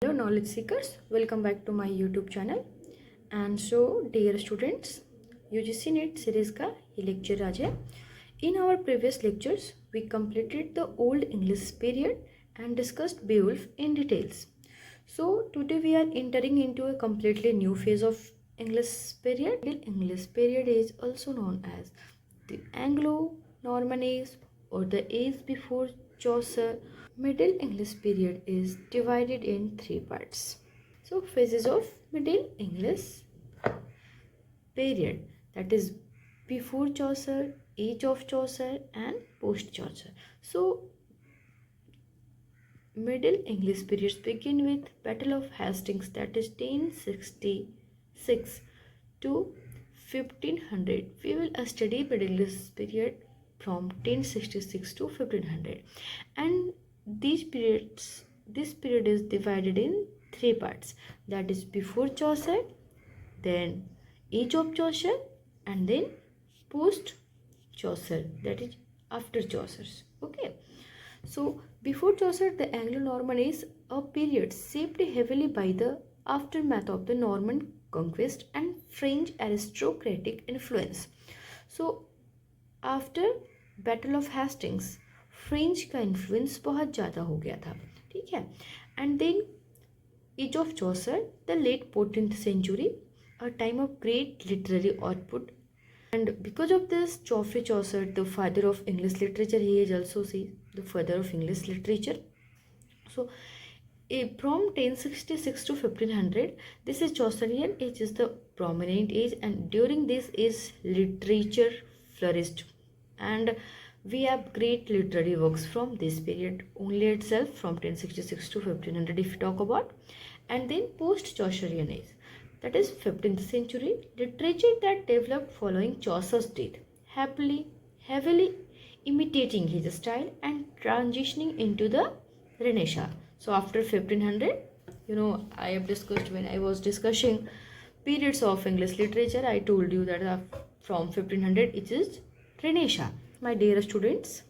Hello knowledge seekers, welcome back to my YouTube channel. And so dear students, UGC NET series का ये lecture आज है. In our previous lectures, we completed the Old English period and discussed Beowulf in details. So today we are entering into a completely new phase of English period. English period is also known as the Anglo-Norman age or the age before Chaucer. Middle English period is divided in three parts. So phases of Middle English period, that is before Chaucer, age of Chaucer and post Chaucer. So Middle English periods begin with Battle of Hastings, that is 1066 to 1500. We will study Middle English period from 1066 to 1500, and this period is divided in three parts, that is before Chaucer, then age of Chaucer and then post Chaucer, that is after Chaucer's. Okay, so before Chaucer, the Anglo-Norman is a period shaped heavily by the aftermath of the Norman conquest and French aristocratic influence. So after battle of Hastings French का influence बहुत ज़्यादा हो गया था, ठीक है. And then age of Chaucer, the late 14th century, a time of great literary output, and because of this Geoffrey Chaucer, the father of English literature, he is also the father of English literature. So from 1066 to 1500, this is Chaucerian age, is the prominent age, and during this age literature flourished, and we have great literary works from this period only itself, from 1066 to 1500 if we talk about. And then post Chaucerian age, that is 15th century, literature that developed following Chaucer's death, heavily imitating his style and transitioning into the Renaissance. So after 1500, I have discussed, when I was discussing periods of English literature, I told you that from 1500 it is Renaissance. My dear students,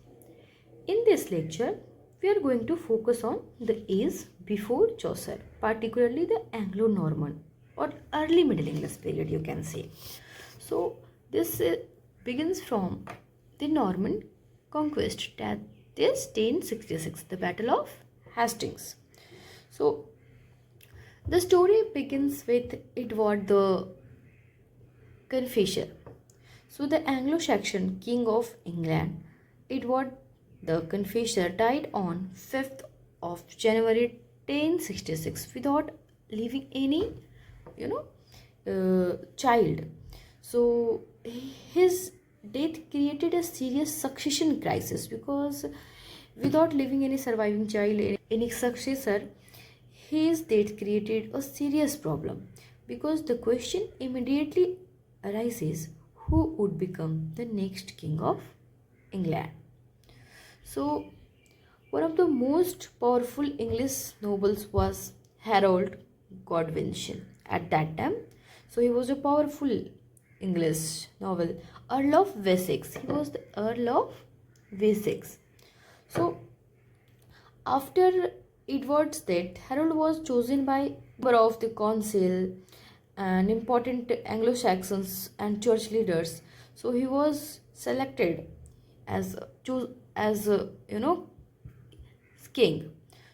in this lecture we are going to focus on the age before Chaucer, particularly the Anglo-Norman or early Middle English period, you can say. So this begins from the Norman conquest, that is 1066, the Battle of Hastings. So the story begins with Edward the Confessor. So the Anglo-Saxon king of England, Edward the Confessor, died on 5th of January 1066 without leaving any, child. So his death created a serious succession crisis, because without leaving any surviving child, any successor, his death created a serious problem, because the question immediately arises, who would become the next king of England? So one of the most powerful English nobles was Harold Godwinson at that time. So he was a powerful English noble, Earl of Wessex. He was the Earl of Wessex. So after Edward's death, Harold was chosen by member of the council and important Anglo-Saxons and church leaders. So he was selected as king.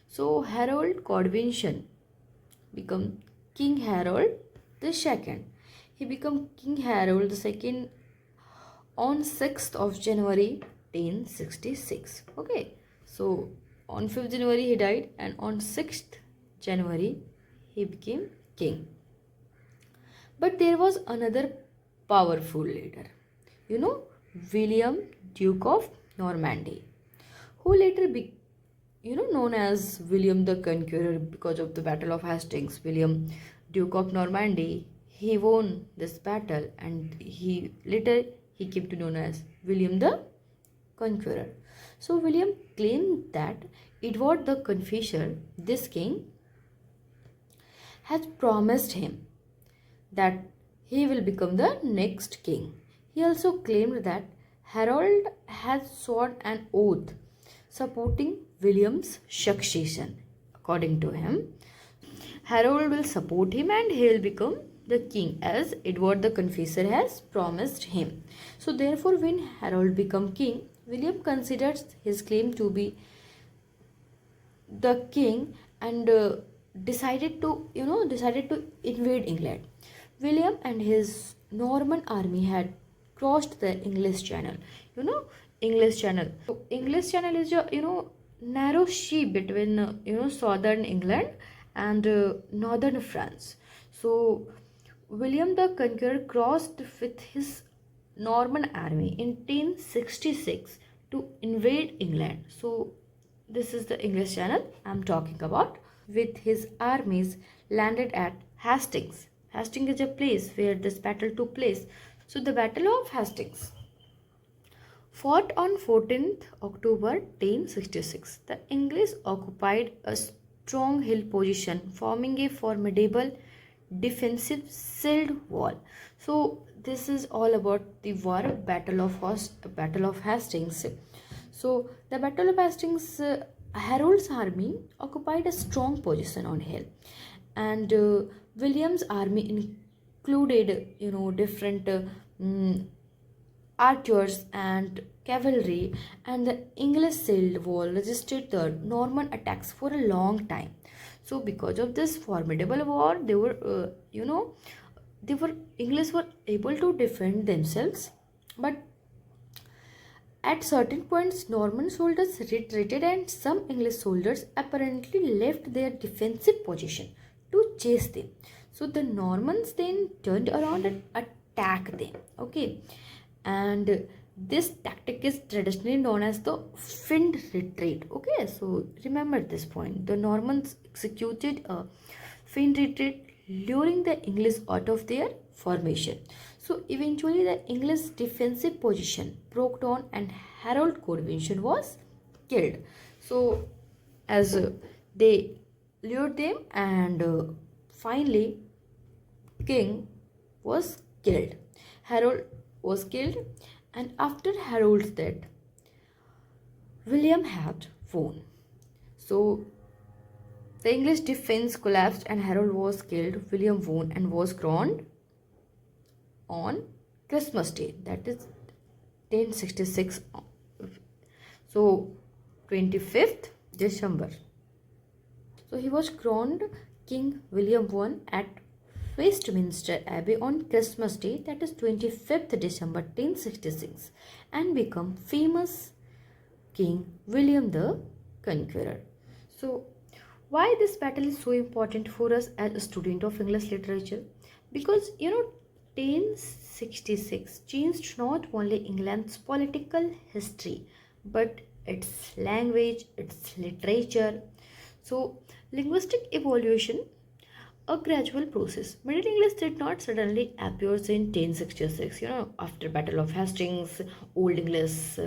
So Harold Godwinson become King Harold II. He became King Harold II on 6th of January 1066. Okay, so on 5th January he died, and on 6th January he became king. But there was another powerful leader, William, Duke of Normandy, who later became, known as William the Conqueror because of the Battle of Hastings. William, Duke of Normandy, he won this battle, and he came to known as William the Conqueror. So William claimed that Edward the Confessor, this king, has promised him that he will become the next king. He also claimed that Harold had sworn an oath supporting William's succession. According to him, Harold will support him and he will become the king as Edward the Confessor has promised him. So therefore when Harold become king, William considers his claim to be the king and decided to invade England. William and his Norman army had crossed the English Channel. You know, English Channel. So English Channel is a narrow sea between southern England and northern France. So William the Conqueror crossed with his Norman army in 1066 to invade England. So this is the English Channel I'm talking about. With his armies landed at Hastings. Hastings is a place where this battle took place. So the Battle of Hastings fought on 14th October 1066. The English occupied a strong hill position forming a formidable defensive sealed wall. So this is all about the war Battle of Hastings. So the Battle of Hastings, Harold's army occupied a strong position on hill, and William's army included different archers and cavalry, and the English sealed wall resisted the Norman attacks for a long time. So because of this formidable war, English were able to defend themselves, but at certain points, Norman soldiers retreated and some English soldiers apparently left their defensive position to chase them. So the Normans then turned around and attacked them. Okay, and this tactic is traditionally known as the finned retreat. Okay, so remember this point. The Normans executed a finned retreat, luring the English out of their formation. So eventually the English defensive position broke down and Harold Codvention was killed. So as they lured them, and finally King was killed. Harold was killed, and after Harold's death, William had won. So the English defense collapsed and Harold was killed. William won and was crowned on Christmas Day, that is 1066. So 25th December. So he was crowned King William I at Westminster Abbey on Christmas Day, that is 25th December 1066, and become famous King William the Conqueror. So why this battle is so important for us as a student of English literature? Because 1066 changed not only England's political history but its language, its literature. So linguistic evolution, a gradual process. Middle English did not suddenly appear in 1066. After Battle of Hastings, Old English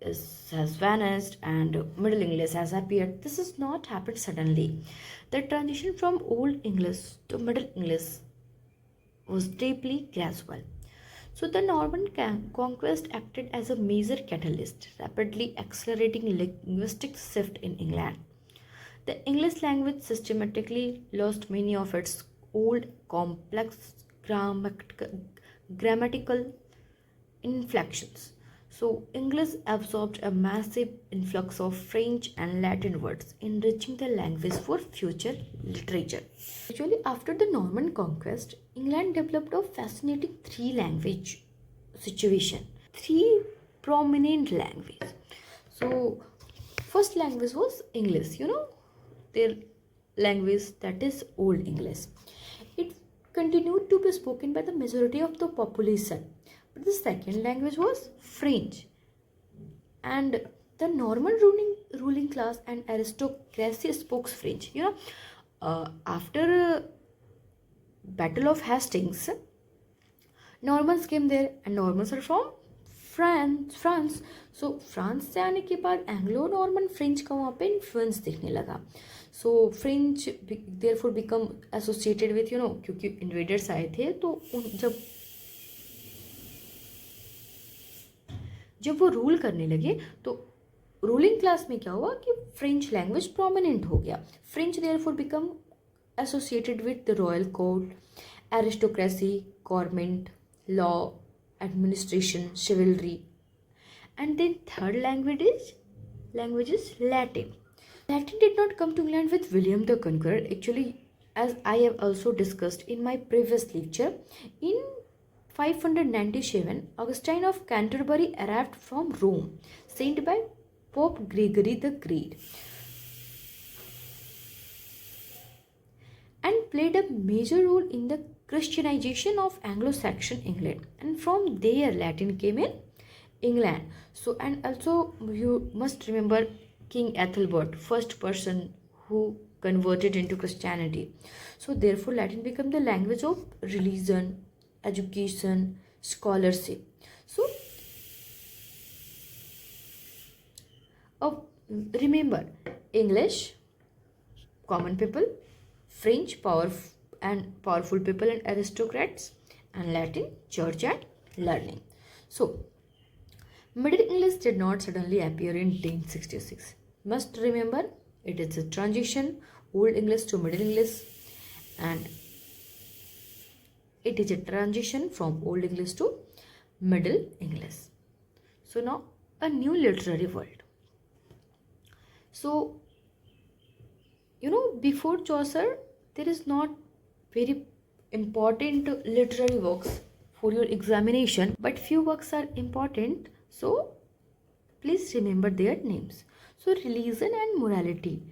has vanished and Middle English has appeared. This has not happened suddenly. The transition from Old English to Middle English was deeply gradual. So the Norman conquest acted as a major catalyst, rapidly accelerating linguistic shift in England. The English language systematically lost many of its old complex grammatical inflections. So English absorbed a massive influx of French and Latin words, enriching the language for future literature. Actually, after the Norman conquest, England developed a fascinating three-language situation, three prominent languages. So first language was English, their language, that is Old English. It continued to be spoken by the majority of the population. But the second language was French, and the Norman ruling class and aristocracy spoke French. After Battle of Hastings, Normans came there, and Normans are from France. So France से आने के बाद Anglo Norman French का वहाँ पे influence दिखने लगा. सो French therefore become associated with क्योंकि इन्वेडर्स आए थे, तो जब वो रूल करने लगे तो रूलिंग क्लास में क्या हुआ कि फ्रेंच लैंग्वेज प्रोमिनेंट हो गया. French therefore become associated with the royal court, aristocracy, government, law, administration, chivalry. And then third language is Latin. Latin did not come to England with William the Conqueror. Actually, as I have also discussed in my previous lecture, in 597, Augustine of Canterbury arrived from Rome, sent by Pope Gregory the Great, and played a major role in the Christianization of Anglo-Saxon England. And from there, Latin came in England. So, and also you must remember King Ethelbert, first person who converted into Christianity. So therefore Latin became the language of religion, education, scholarship. So remember, English common people, French powerful people and aristocrats, and Latin church and learning. So Middle English did not suddenly appear in 1066. Must remember, it is a transition, Old English to Middle English, and it is a transition from Old English to Middle English. So now a new literary world. So before Chaucer, there is not very important literary works for your examination, but few works are important. So please remember their names. So religion and morality,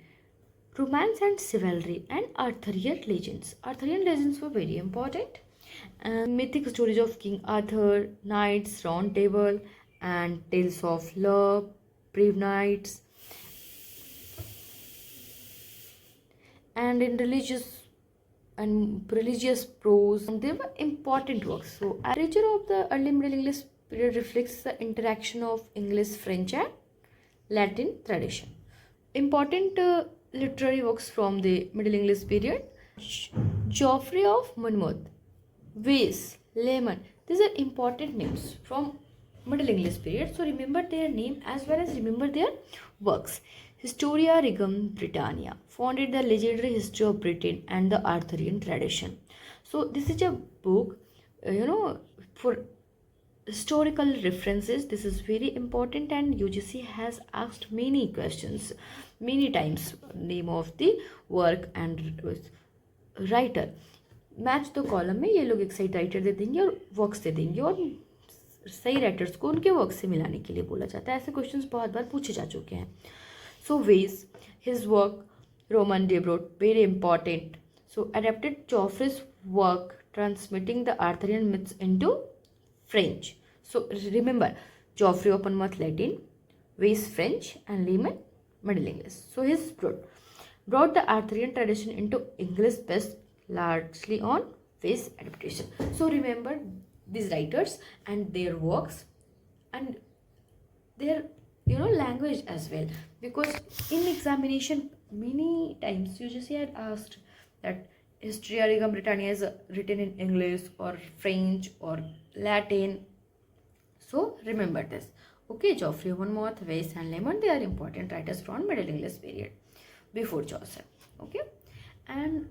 romance and chivalry, and Arthurian legends. Arthurian legends were very important. And mythic stories of King Arthur, knights, round table, and tales of love, brave knights. And in religious prose, they were important works. So literature of the early Middle English period reflects the interaction of English, French and Latin tradition. Important literary works from the Middle English period: Geoffrey of Monmouth, Wace, Lemon. These are important names from Middle English period. So remember their name as well as remember their works. Historia Regum Britannia founded the legendary history of Britain and the Arthurian tradition. So this is a book, for historical references. This is very important, and UGC has asked many questions many times. Name of the work and writer. Match the column में ये लोग एक सही writer दे देंगे और works दे देंगे, और सही राइटर्स को उनके वर्क से मिलाने के लिए बोला जाता है. ऐसे क्वेश्चंस बहुत बार पूछे जा चुके हैं. सो वेज, हिज वर्क रोमन डेब्रोट, very important. So adapted Joffrey's work transmitting the Arthurian myths into French. So remember, Geoffrey of Monmouth Latin, Wace French, and Lehman Middle English. So his brought the Arthurian tradition into English based largely on Wace adaptation. So remember these writers and their works and their language as well, because in examination many times you just had asked that Historia Regum Britannia is written in English or French or Latin. So remember this. Okay, Geoffrey of Monmouth, Wace and Lemon, they are important writers from Middle English period before Chaucer. Okay, and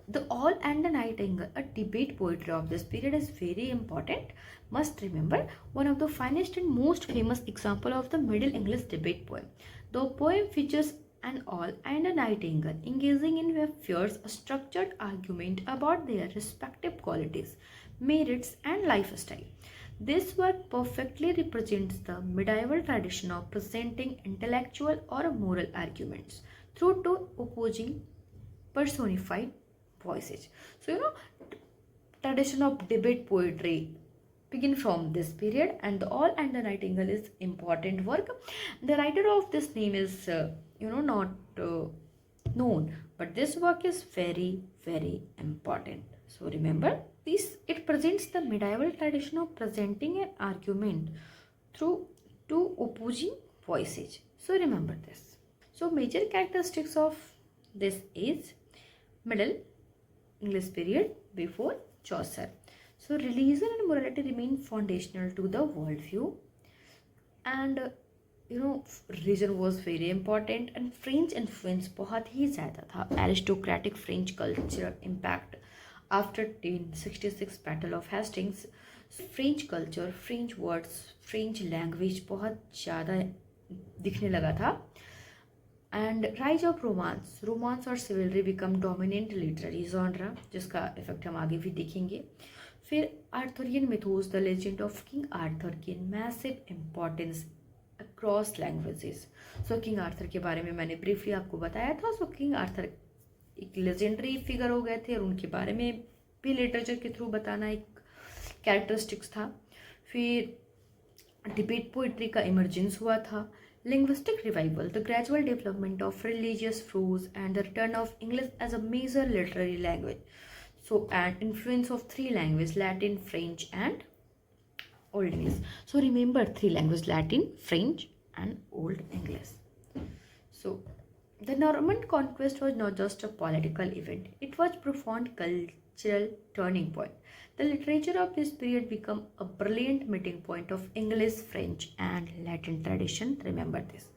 the Owl and the Nightingale, a debate poetry of this period, is very important. Must remember, one of the finest and most famous example of the Middle English debate poem. The poem features an owl and a nightingale engaging in a fierce, structured argument about their respective qualities, merits, and lifestyle. This work perfectly represents the medieval tradition of presenting intellectual or moral arguments through two opposing personified voices. So tradition of debate poetry begin from this period, and the Owl and the Nightingale is important work. The writer of this name is not known, but this work is very, very important. So remember this, it presents the medieval tradition of presenting an argument through two opposing voices. So remember this. So major characteristics of this is Middle English period before Chaucer. So religion and morality remain foundational to the worldview, and reason was very important and French influence बहुत ही ज़्यादा था. Aristocratic French culture impact after 1066 battle of Hastings. French culture, French words, French language बहुत ज़्यादा दिखने लगा था. And rise of romance, romance और chivalry become dominant literary genre, जिसका इफेक्ट हम आगे भी देखेंगे. फिर Arthurian mythos, the legend of King Arthur gain massive importance across languages. So King Arthur के बारे में मैंने ब्रीफली आपको बताया था. सो किंग आर्थर एक लेजेंडरी फिगर हो गए थे और उनके बारे में भी लिटरेचर के थ्रू बताना एक कैरेक्टरिस्टिक्स था. फिर डिबेट पोइट्री का इमर्जेंस हुआ था. Linguistic revival, the gradual development of religious prose and the return of English as a major literary language. So and influence of three language, Latin, French and Old English. So remember three languages: Latin, French, and Old English. So the Norman conquest was not just a political event; it was profound cultural turning point. The literature of this period became a brilliant meeting point of English, French, and Latin tradition. Remember this.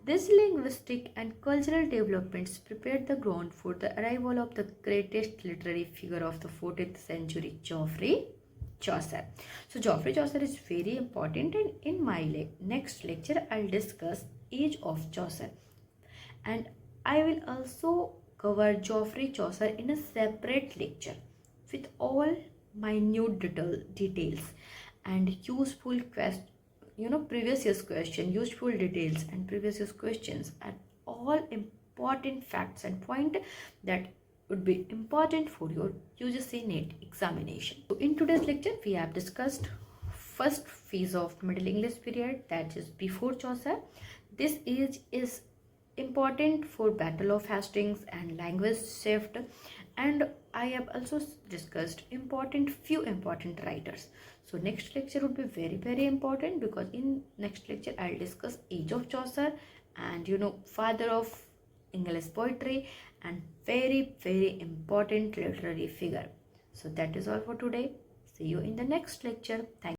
These linguistic and cultural developments prepared the ground for the arrival of the greatest literary figure of the 14th century, Geoffrey Chaucer. So Geoffrey Chaucer is very important, and in my next lecture I'll discuss age of Chaucer, and I will also cover Geoffrey Chaucer in a separate lecture with all minute details and useful previous year's question, useful details and previous year's questions, and all important facts and point that would be important for your UGC NET examination. So in today's lecture, we have discussed first phase of Middle English period, that is before Chaucer. This age is important for Battle of Hastings and language shift, and I have also discussed few important writers. So next lecture would be very important, because in next lecture I'll discuss age of Chaucer and father of English poetry and very important literary figure. So that is all for today. See you in the next lecture. Thank you.